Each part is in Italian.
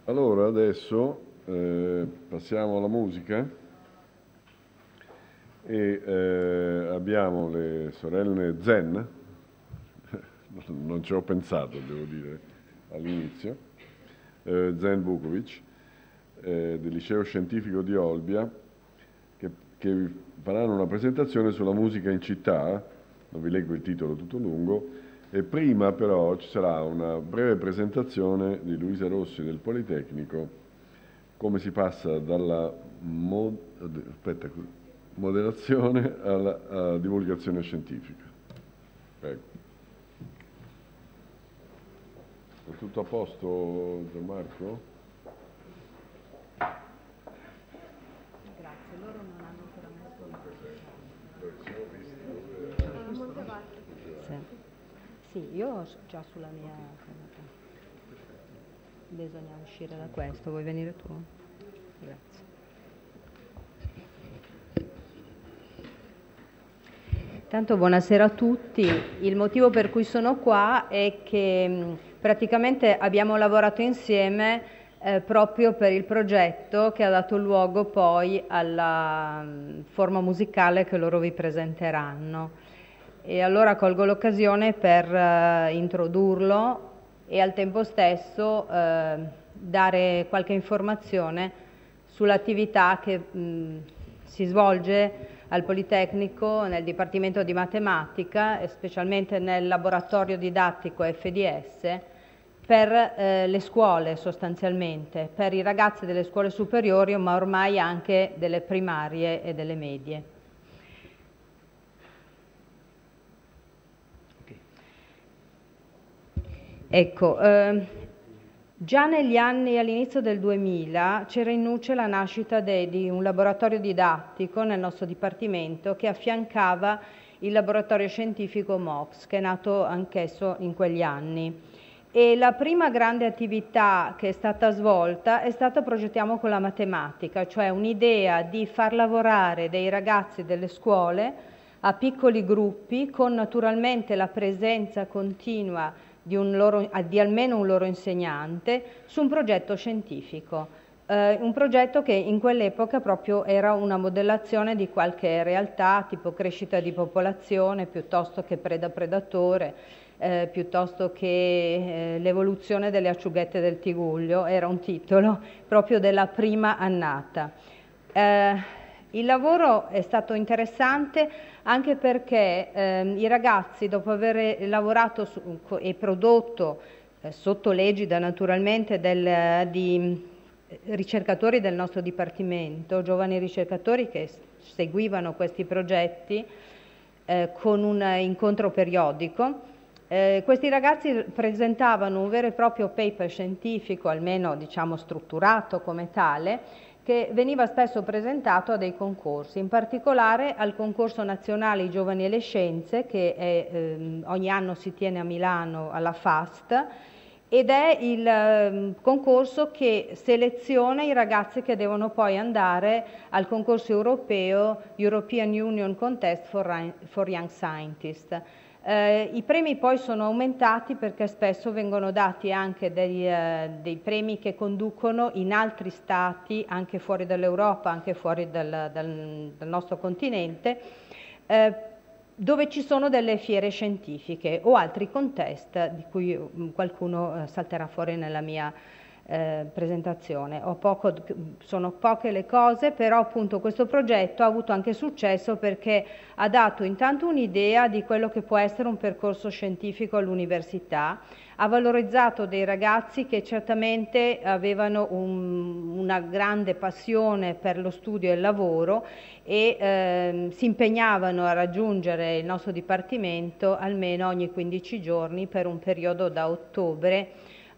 Allora, adesso passiamo alla musica e abbiamo le sorelle Zen, non ci ho pensato, devo dire, all'inizio, Zen Vukovic, del Liceo Scientifico di Olbia, che faranno una presentazione sulla musica in città, non vi leggo il titolo tutto lungo, e prima però ci sarà una breve presentazione di Luisa Rossi del Politecnico, come si passa dalla moderazione alla divulgazione scientifica. Prego. È tutto a posto, Gianmarco? Grazie, loro non hanno ancora messo Sì, io ho già sulla mia. Bisogna uscire da questo, vuoi venire tu? Grazie. Tanto buonasera a tutti. Il motivo per cui sono qua è che praticamente abbiamo lavorato insieme proprio per il progetto che ha dato luogo poi alla forma musicale che loro vi presenteranno. E allora colgo l'occasione per introdurlo e al tempo stesso dare qualche informazione sull'attività che si svolge al Politecnico nel Dipartimento di Matematica e specialmente nel laboratorio didattico FDS per le scuole sostanzialmente, per i ragazzi delle scuole superiori ma ormai anche delle primarie e delle medie. Ecco, già negli anni, all'inizio del 2000, c'era in nuce la nascita di un laboratorio didattico nel nostro dipartimento che affiancava il laboratorio scientifico MOPS, che è nato anch'esso in quegli anni. E la prima grande attività che è stata svolta è stata Progettiamo con la matematica, cioè un'idea di far lavorare dei ragazzi delle scuole a piccoli gruppi con naturalmente la presenza continua di almeno un loro insegnante su un progetto scientifico, un progetto che in quell'epoca proprio era una modellazione di qualche realtà tipo crescita di popolazione piuttosto che preda-predatore, piuttosto che l'evoluzione delle acciughette del Tigullio, era un titolo proprio della prima annata. Il lavoro è stato interessante anche perché i ragazzi, dopo aver lavorato e prodotto sotto l'egida naturalmente di ricercatori del nostro dipartimento, giovani ricercatori che seguivano questi progetti con un incontro periodico, questi ragazzi presentavano un vero e proprio paper scientifico, almeno diciamo strutturato come tale, che veniva spesso presentato a dei concorsi, in particolare al concorso nazionale I Giovani e le Scienze, che ogni anno si tiene a Milano alla FAST, ed è il concorso che seleziona i ragazzi che devono poi andare al concorso europeo European Union Contest for Young Scientists. I premi poi sono aumentati perché spesso vengono dati anche dei premi che conducono in altri stati, anche fuori dall'Europa, anche fuori dal nostro continente, dove ci sono delle fiere scientifiche o altri contest di cui qualcuno salterà fuori nella mia presentazione. Sono poche le cose, però appunto questo progetto ha avuto anche successo perché ha dato intanto un'idea di quello che può essere un percorso scientifico all'università, ha valorizzato dei ragazzi che certamente avevano una grande passione per lo studio e il lavoro e si impegnavano a raggiungere il nostro dipartimento almeno ogni 15 giorni per un periodo da ottobre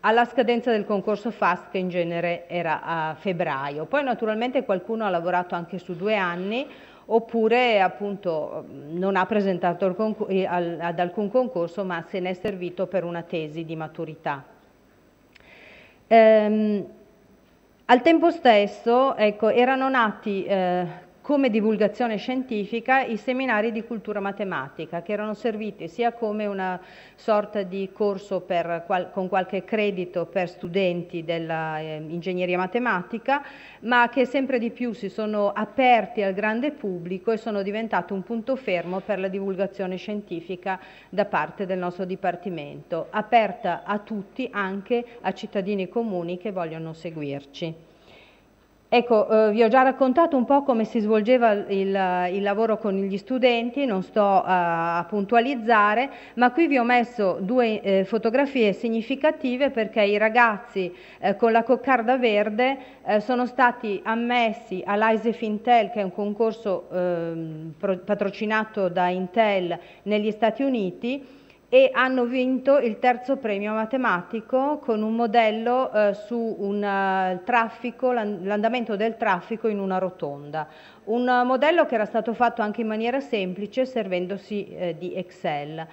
alla scadenza del concorso FAST, che in genere era a febbraio. Poi naturalmente qualcuno ha lavorato anche su 2 anni, oppure appunto non ha presentato ad alcun concorso, ma se ne è servito per una tesi di maturità. Al tempo stesso, ecco, erano nati come divulgazione scientifica i seminari di cultura matematica, che erano serviti sia come una sorta di corso con qualche credito per studenti dell'ingegneria matematica, ma che sempre di più si sono aperti al grande pubblico e sono diventati un punto fermo per la divulgazione scientifica da parte del nostro Dipartimento, aperta a tutti, anche a cittadini comuni che vogliono seguirci. Ecco, vi ho già raccontato un po' come si svolgeva il lavoro con gli studenti, non sto a puntualizzare, ma qui vi ho messo due fotografie significative perché i ragazzi con la coccarda verde sono stati ammessi all'ISEF Intel, che è un concorso patrocinato da Intel negli Stati Uniti, e hanno vinto il terzo premio matematico con un modello su un traffico, l'andamento del traffico in una rotonda. Un modello che era stato fatto anche in maniera semplice servendosi di Excel.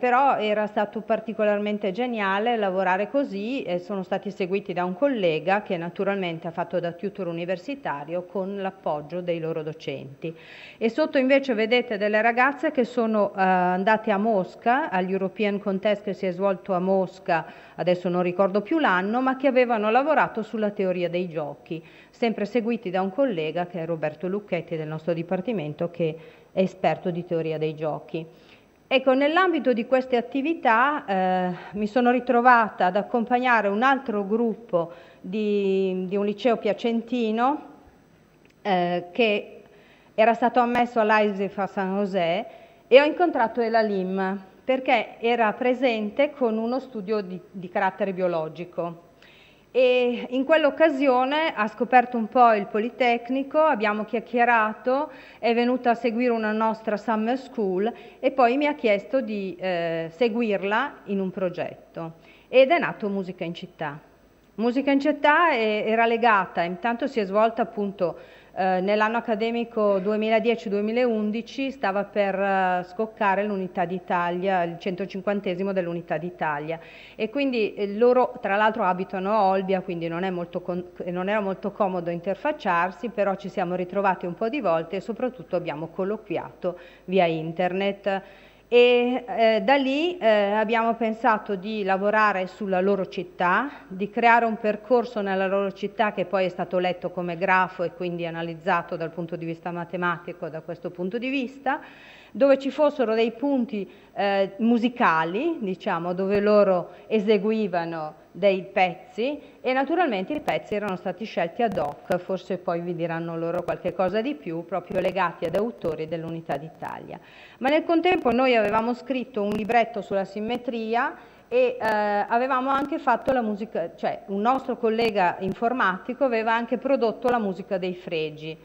Però era stato particolarmente geniale lavorare così e sono stati seguiti da un collega che naturalmente ha fatto da tutor universitario con l'appoggio dei loro docenti. E sotto invece vedete delle ragazze che sono andate a Mosca, agli European Contest che si è svolto a Mosca, adesso non ricordo più l'anno, ma che avevano lavorato sulla teoria dei giochi, sempre seguiti da un collega che è Roberto Lucchetti del nostro Dipartimento, che è esperto di teoria dei giochi. Ecco, nell'ambito di queste attività mi sono ritrovata ad accompagnare un altro gruppo di un liceo piacentino che era stato ammesso all'ISEF a San José, e ho incontrato Ela Lim perché era presente con uno studio di carattere biologico. E in quell'occasione ha scoperto un po' il Politecnico, abbiamo chiacchierato, è venuta a seguire una nostra summer school e poi mi ha chiesto di seguirla in un progetto, ed è nato Musica in Città. Musica in Città era legata, intanto si è svolta appunto nell'anno accademico 2010-2011, stava per scoccare l'Unità d'Italia, il 150esimo dell'Unità d'Italia, e quindi loro tra l'altro abitano a Olbia, quindi non era molto comodo interfacciarsi, però ci siamo ritrovati un po' di volte e soprattutto abbiamo colloquiato via internet. E da lì abbiamo pensato di lavorare sulla loro città, di creare un percorso nella loro città che poi è stato letto come grafo e quindi analizzato dal punto di vista matematico da questo punto di vista, dove ci fossero dei punti musicali, diciamo, dove loro eseguivano dei pezzi, e naturalmente i pezzi erano stati scelti ad hoc, forse poi vi diranno loro qualche cosa di più, proprio legati ad autori dell'Unità d'Italia. Ma nel contempo noi avevamo scritto un libretto sulla simmetria e avevamo anche fatto la musica, cioè un nostro collega informatico aveva anche prodotto la musica dei fregi.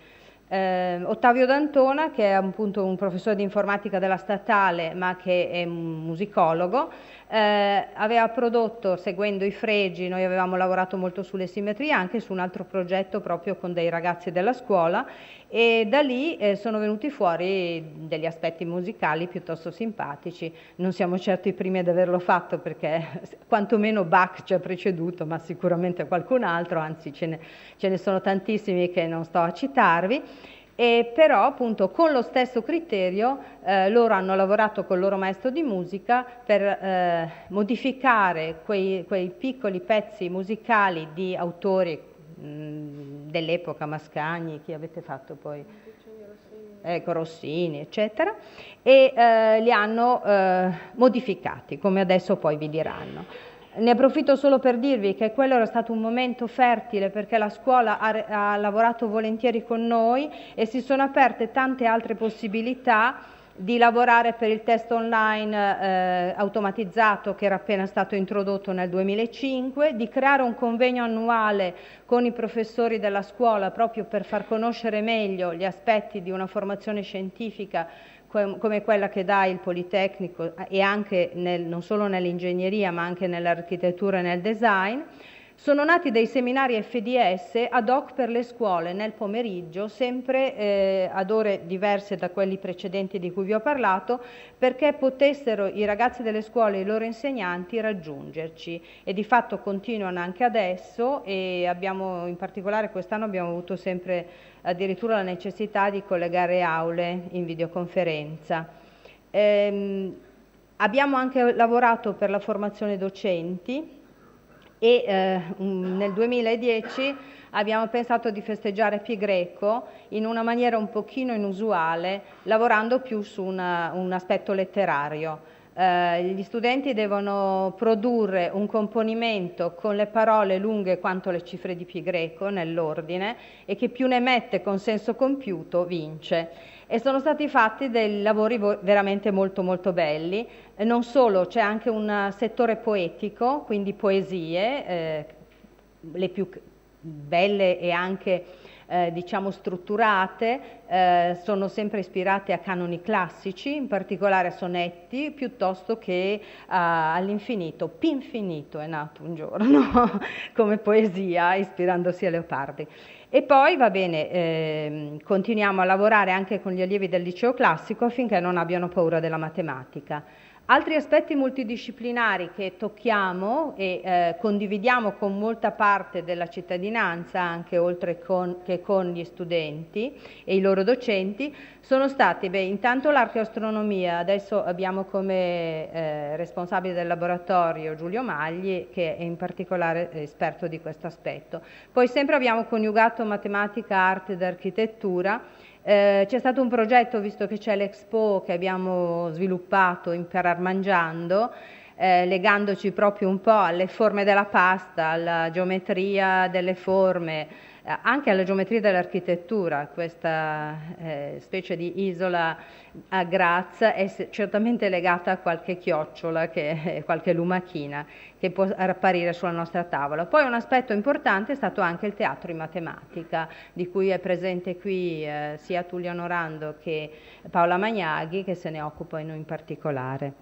Ottavio D'Antona, che è appunto un professore di informatica della Statale ma che è un musicologo, aveva prodotto, seguendo i fregi, noi avevamo lavorato molto sulle simmetrie, anche su un altro progetto proprio con dei ragazzi della scuola, e da lì sono venuti fuori degli aspetti musicali piuttosto simpatici. Non siamo certo i primi ad averlo fatto perché quantomeno Bach ci ha preceduto, ma sicuramente qualcun altro, anzi ce ne sono tantissimi che non sto a citarvi. E però appunto con lo stesso criterio loro hanno lavorato col loro maestro di musica per modificare quei piccoli pezzi musicali di autori dell'epoca, Mascagni, chi avete fatto poi? Ecco, Rossini, eccetera, e li hanno modificati, come adesso poi vi diranno. Ne approfitto solo per dirvi che quello era stato un momento fertile perché la scuola ha lavorato volentieri con noi e si sono aperte tante altre possibilità di lavorare per il test online automatizzato che era appena stato introdotto nel 2005, di creare un convegno annuale con i professori della scuola proprio per far conoscere meglio gli aspetti di una formazione scientifica come quella che dà il Politecnico e anche non solo nell'ingegneria ma anche nell'architettura e nel design, Sono nati dei seminari FDS ad hoc per le scuole nel pomeriggio, sempre ad ore diverse da quelli precedenti di cui vi ho parlato, perché potessero i ragazzi delle scuole e i loro insegnanti raggiungerci, e di fatto continuano anche adesso, e abbiamo, in particolare quest'anno abbiamo avuto sempre addirittura la necessità di collegare aule in videoconferenza. Abbiamo anche lavorato per la formazione docenti, e nel 2010 abbiamo pensato di festeggiare Pi Greco in una maniera un pochino inusuale, lavorando più su un aspetto letterario. Gli studenti devono produrre un componimento con le parole lunghe quanto le cifre di Pi Greco nell'ordine, e chi più ne mette con senso compiuto vince. E sono stati fatti dei lavori veramente molto molto belli. Non solo, c'è anche un settore poetico, quindi poesie, le più belle e anche diciamo strutturate, sono sempre ispirate a canoni classici, in particolare a sonetti, piuttosto che all'infinito. Pinfinito è nato un giorno come poesia, ispirandosi a Leopardi. E poi, va bene, continuiamo a lavorare anche con gli allievi del liceo classico affinché non abbiano paura della matematica. Altri aspetti multidisciplinari che tocchiamo e condividiamo con molta parte della cittadinanza, anche oltre che con gli studenti e i loro docenti, sono stati, intanto l'archeoastronomia. Adesso abbiamo come responsabile del laboratorio Giulio Magli, che è in particolare esperto di questo aspetto. Poi sempre abbiamo coniugato matematica, arte ed architettura. C'è stato un progetto, visto che c'è l'Expo, che abbiamo sviluppato Imparare Mangiando, legandoci proprio un po' alle forme della pasta, alla geometria delle forme, anche alla geometria dell'architettura. Questa specie di isola a Graz è certamente legata a qualche chiocciola, qualche lumachina che può apparire sulla nostra tavola. Poi un aspetto importante è stato anche il teatro in matematica, di cui è presente qui sia Tullio Onorando che Paola Magnaghi, che se ne occupano in particolare.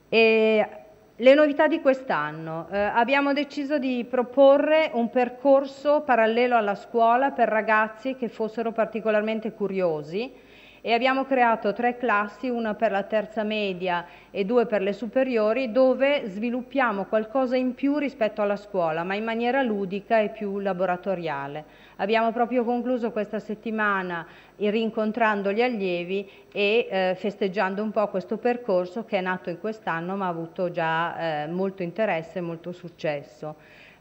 E le novità di quest'anno: abbiamo deciso di proporre un percorso parallelo alla scuola per ragazzi che fossero particolarmente curiosi, e abbiamo creato 3 classi, una per la terza media e 2 per le superiori, dove sviluppiamo qualcosa in più rispetto alla scuola, ma in maniera ludica e più laboratoriale. Abbiamo proprio concluso questa settimana rincontrando gli allievi e festeggiando un po' questo percorso che è nato in quest'anno, ma ha avuto già molto interesse e molto successo.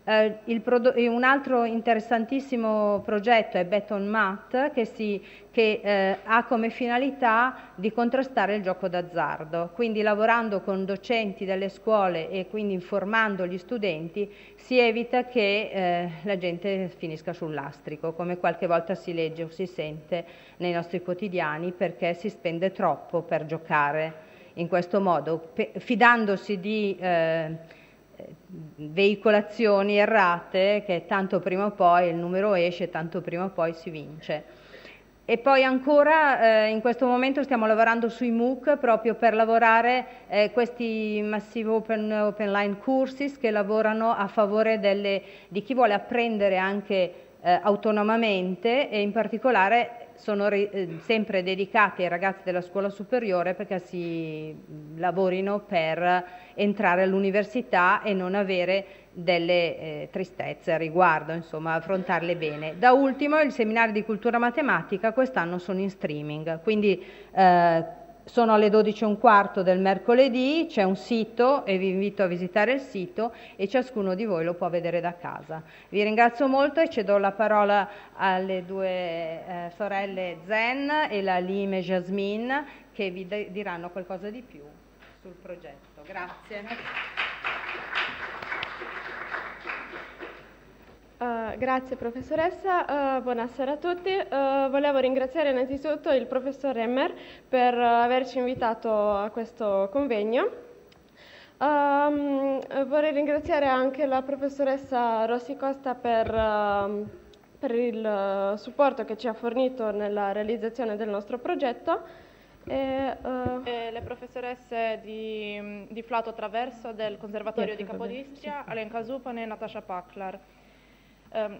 Un altro interessantissimo progetto è Beton Mat, che ha come finalità di contrastare il gioco d'azzardo. Quindi, lavorando con docenti delle scuole e quindi informando gli studenti, si evita che la gente finisca sul lastrico, come qualche volta si legge o si sente nei nostri quotidiani, perché si spende troppo per giocare in questo modo, fidandosi di veicolazioni errate, che tanto prima o poi il numero esce, tanto prima o poi si vince. E poi ancora in questo momento stiamo lavorando sui MOOC, proprio per lavorare questi Massive Open Line Courses, che lavorano a favore di chi vuole apprendere anche autonomamente, e in particolare sono sempre dedicati ai ragazzi della scuola superiore, perché si lavorino per entrare all'università e non avere delle tristezze a riguardo, insomma, affrontarle bene. Da ultimo, il seminario di cultura matematica quest'anno sono in streaming, quindi sono alle 12:15 del mercoledì, c'è un sito e vi invito a visitare il sito, e ciascuno di voi lo può vedere da casa. Vi ringrazio molto e cedo la parola alle 2 sorelle Zen e la Lime Jasmine, che vi diranno qualcosa di più sul progetto. Grazie. Grazie professoressa, buonasera a tutti. Volevo ringraziare innanzitutto il professor Remmer per averci invitato a questo convegno. Vorrei ringraziare anche la professoressa Rossi Costa per il supporto che ci ha fornito nella realizzazione del nostro progetto. E le professoresse di Flato Traverso del Conservatorio di Capodistria, Alenka Zupan e Natasha Paklar.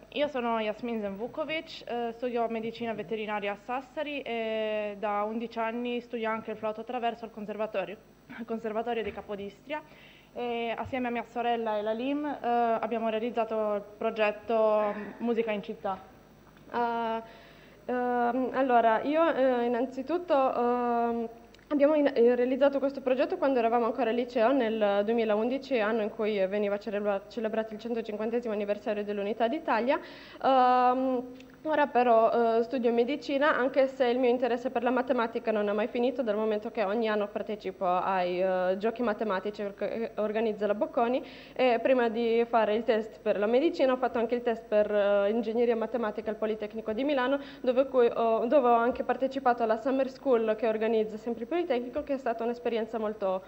Io sono Yasmin Zenvukovic, studio medicina veterinaria a Sassari e da 11 anni studio anche il flauto traverso al conservatorio di Capodistria. E assieme a mia sorella Elalim abbiamo realizzato il progetto Musica in città. Allora, io innanzitutto abbiamo realizzato questo progetto quando eravamo ancora al liceo nel 2011, anno in cui veniva celebrato il 150° anniversario dell'Unità d'Italia. Ora però studio medicina, anche se il mio interesse per la matematica non è mai finito, dal momento che ogni anno partecipo ai giochi matematici che organizza la Bocconi, e prima di fare il test per la medicina ho fatto anche il test per ingegneria matematica al Politecnico di Milano, dove ho anche partecipato alla Summer School che organizza sempre il Politecnico, che è stata un'esperienza molto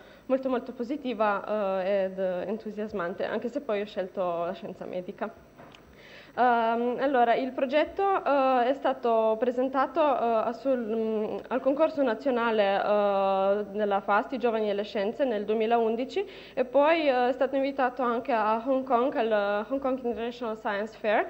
positiva ed entusiasmante, anche se poi ho scelto la scienza medica. Allora, il progetto è stato presentato al concorso nazionale della FAST, Giovani e le Scienze, nel 2011, e poi è stato invitato anche a Hong Kong, al Hong Kong International Science Fair,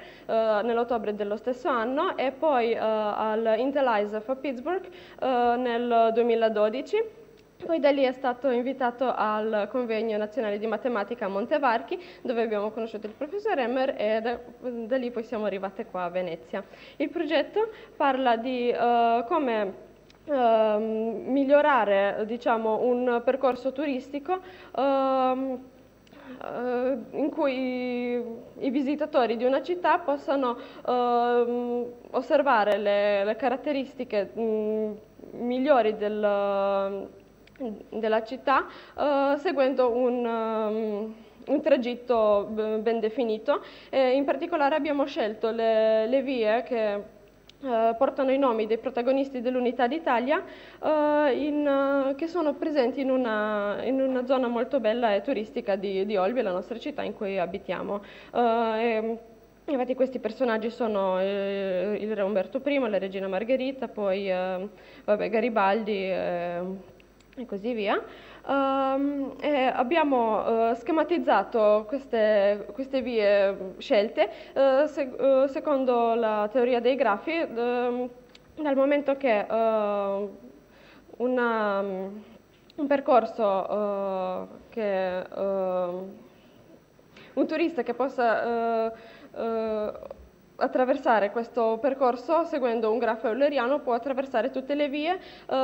nell'ottobre dello stesso anno, e poi al INTELISE a Pittsburgh nel 2012. Poi da lì è stato invitato al convegno nazionale di matematica a Montevarchi, dove abbiamo conosciuto il professor Emmer, e da lì poi siamo arrivate qua a Venezia. Il progetto parla di come migliorare, diciamo, un percorso turistico in cui i visitatori di una città possano osservare le caratteristiche migliori della città seguendo un tragitto ben definito. In particolare abbiamo scelto le vie che portano i nomi dei protagonisti dell'Unità d'Italia, che sono presenti in una zona molto bella e turistica di Olbia, la nostra città in cui abitiamo. Infatti questi personaggi sono il re Umberto I, la regina Margherita, poi Garibaldi e così via. Abbiamo schematizzato queste vie scelte secondo la teoria dei grafi, dal momento che un percorso un turista che possa attraversare questo percorso seguendo un grafo euleriano può attraversare tutte le vie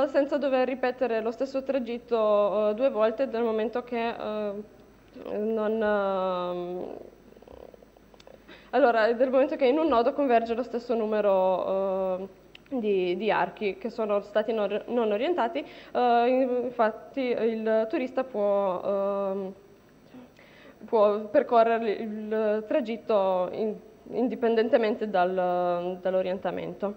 senza dover ripetere lo stesso tragitto due volte, dal momento che del momento che in un nodo converge lo stesso numero di archi che sono stati non orientati. Infatti il turista può percorrere il tragitto indipendentemente dall'orientamento.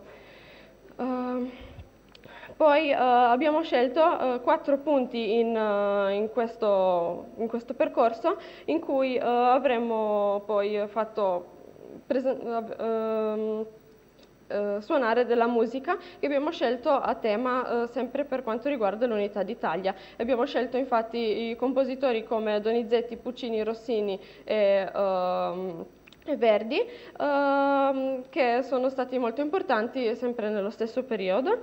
Poi abbiamo scelto 4 punti in questo percorso, in cui avremmo poi fatto suonare della musica che abbiamo scelto a tema sempre per quanto riguarda l'Unità d'Italia. Abbiamo scelto infatti i compositori come Donizetti, Puccini, Rossini e Verdi, che sono stati molto importanti sempre nello stesso periodo.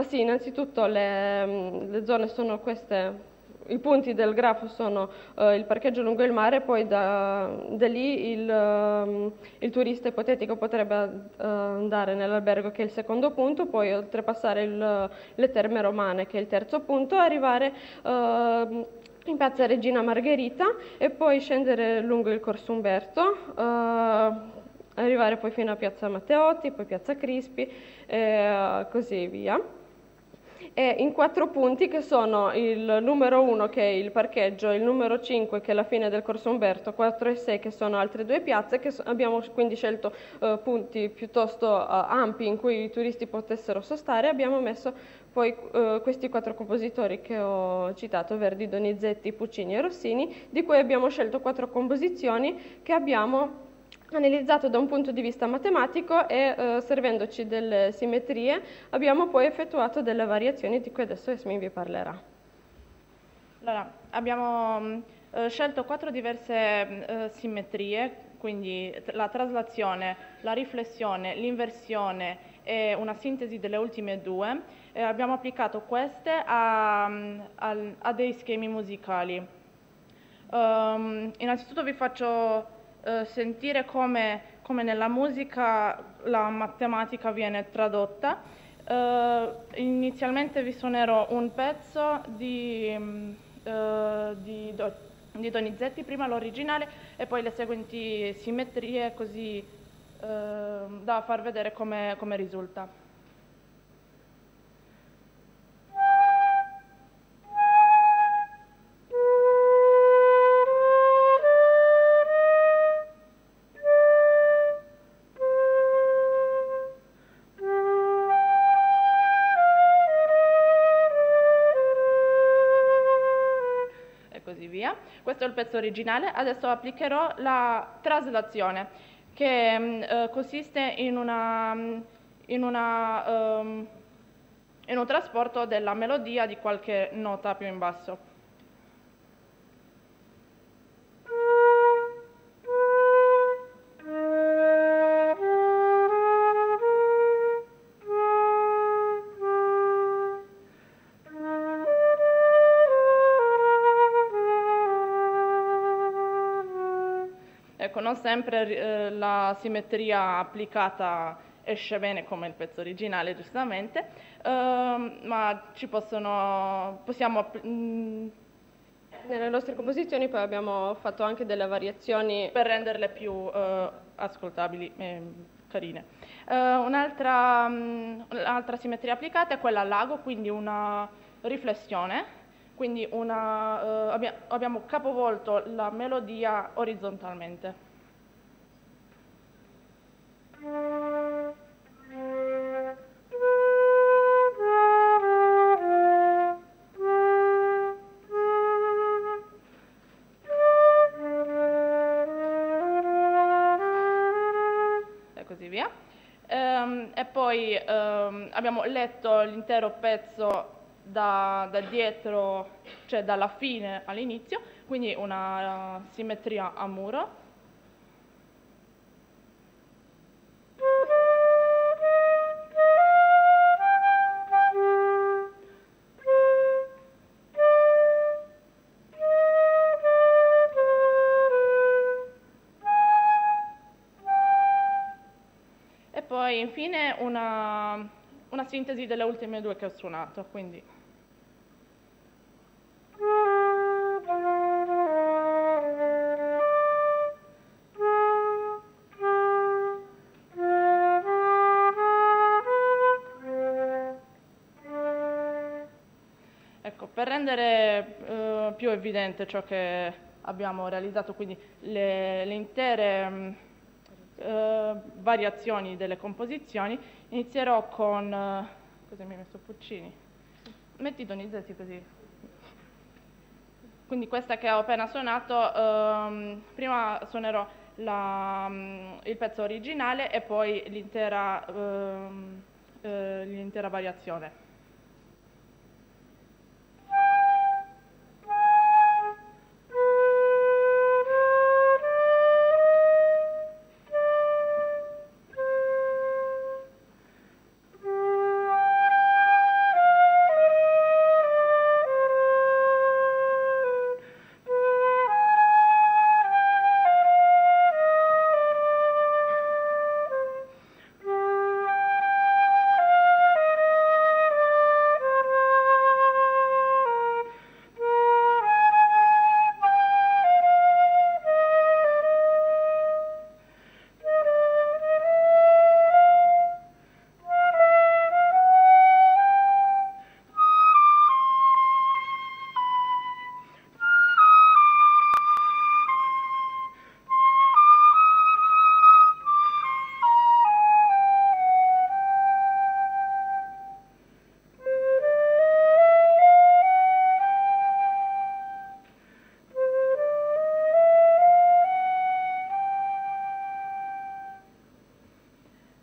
Sì, innanzitutto le zone sono queste. I punti del grafo sono il parcheggio lungo il mare, poi da lì il turista ipotetico potrebbe andare nell'albergo, che è il secondo punto, poi oltrepassare le Terme Romane, che è il terzo punto, arrivare in piazza Regina Margherita e poi scendere lungo il Corso Umberto, arrivare poi fino a piazza Matteotti, poi piazza Crispi e così via. E in 4 punti, che sono il numero 1 che è il parcheggio, il numero 5 che è la fine del Corso Umberto, 4 e 6 che sono altre 2 piazze, che abbiamo quindi scelto punti piuttosto ampi in cui i turisti potessero sostare. Abbiamo messo poi questi 4 compositori che ho citato, Verdi, Donizetti, Puccini e Rossini, di cui abbiamo scelto 4 composizioni che abbiamo analizzato da un punto di vista matematico e servendoci delle simmetrie abbiamo poi effettuato delle variazioni di cui adesso Yasmin vi parlerà. Allora, abbiamo scelto 4 diverse simmetrie, quindi la traslazione, la riflessione, l'inversione e una sintesi delle ultime 2. Abbiamo applicato queste a dei schemi musicali. Innanzitutto vi faccio sentire come nella musica la matematica viene tradotta. Inizialmente vi suonerò un pezzo di Donizetti, prima l'originale e poi le seguenti simmetrie, così da far vedere come risulta. Questo è il pezzo originale. Adesso applicherò la traslazione, che consiste in un trasporto della melodia di qualche nota più in basso. Ecco, non sempre la simmetria applicata esce bene come il pezzo originale, giustamente, ma possiamo... Nelle nostre composizioni poi abbiamo fatto anche delle variazioni per renderle più ascoltabili e carine. Un'altra simmetria applicata è quella al lago, quindi una riflessione. Quindi abbiamo capovolto la melodia orizzontalmente. E così via. E poi abbiamo letto l'intero pezzo da dietro, cioè dalla fine all'inizio, quindi una simmetria a muro. E poi infine una sintesi delle ultime 2 che ho suonato, quindi... Ecco, per rendere più evidente ciò che abbiamo realizzato, quindi le intere variazioni delle composizioni, inizierò con... cosa mi hai messo, Puccini? Metti Donizetti così. Quindi questa che ho appena suonato, prima suonerò il pezzo originale e poi l'intera variazione.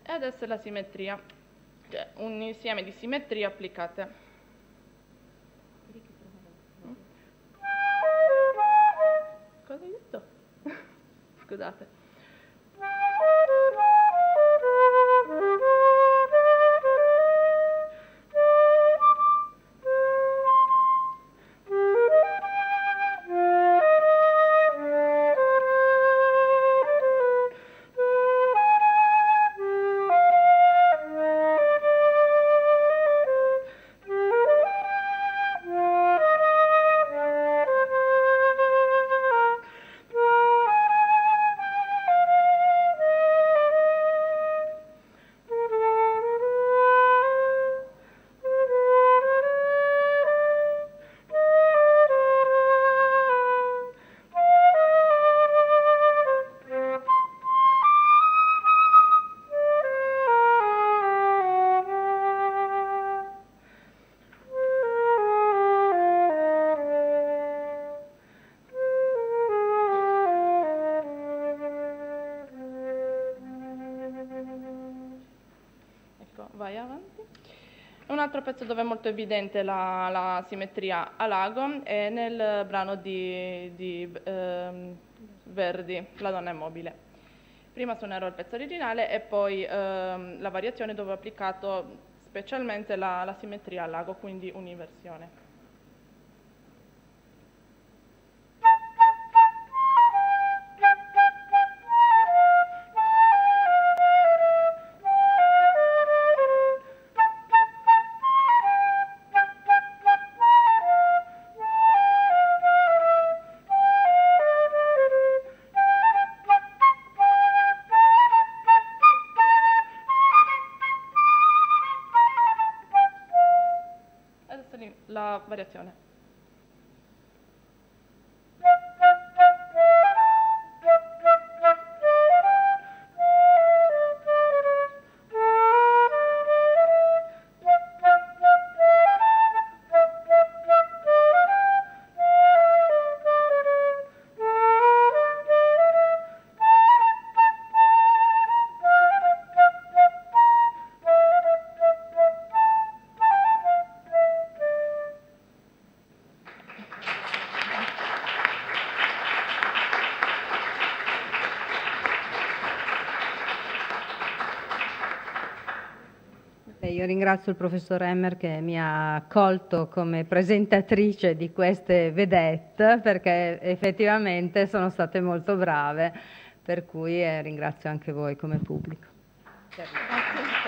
Adesso è la simmetria, cioè un insieme di simmetrie applicate. Scusate. Vai avanti. Un altro pezzo dove è molto evidente la simmetria a lago è nel brano di Verdi, La donna è mobile. Prima suonerò il pezzo originale e poi la variazione dove ho applicato specialmente la simmetria a lago, quindi un'inversione. La variazione. Io ringrazio il professor Emmer che mi ha accolto come presentatrice di queste vedette, perché effettivamente sono state molto brave, per cui ringrazio anche voi come pubblico. Grazie.